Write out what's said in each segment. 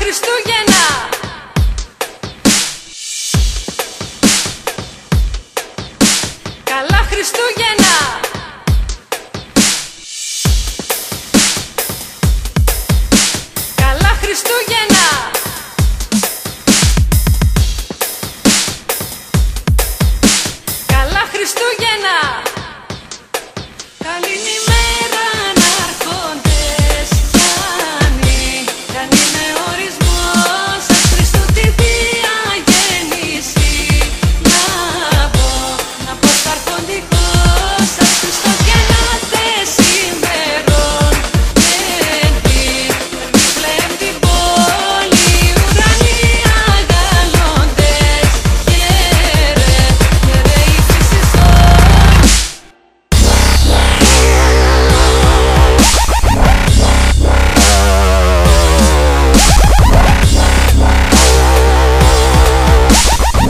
Χριστούγεννα! Καλά Χριστούγεννα! Καλά Χριστούγεννα! Καλά Χριστούγεννα! Καληνημέρα ανάρχοντες Γιάννη, Γιάννη με ορισμός σας Χριστού τη Θεία Γέννηση. Να πω σ' αρχοντικό σας Χριστός γεννάται σήμερον. Πλέον την πόλη ουρανοί αγαλώντες. Γέρε η φύση σώνει.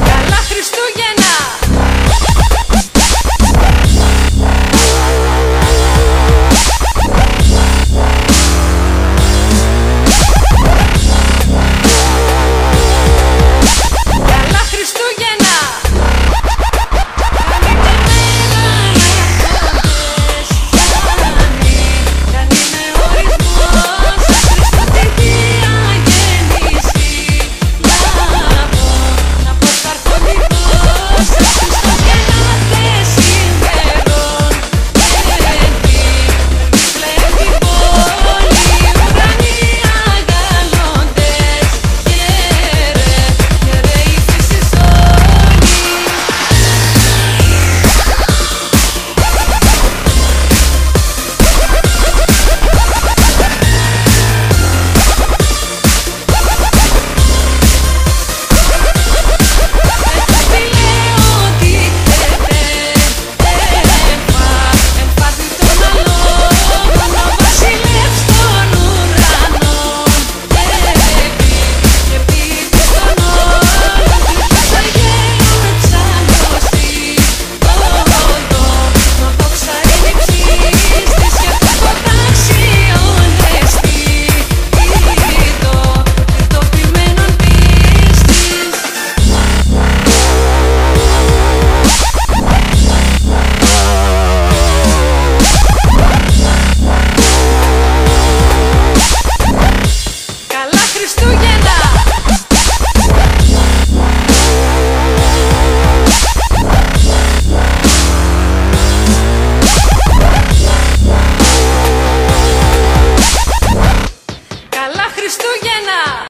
Καλά Χριστούγεννα! Καλά Χριστούγεννα! Καληνημέρα ανάρχοντες Γιάννη, Γιάννη με ορισμός σας Χριστού τη Θεία Γέννηση. Να πω σ' αρχοντικό σας Χριστός γεννάται σήμερον. Πλέον την πόλη ουρανοί αγαλώντες. Γέρε η φύση σώνει. Καλά Χριστούγεννα! Καλά Χριστούγεννα!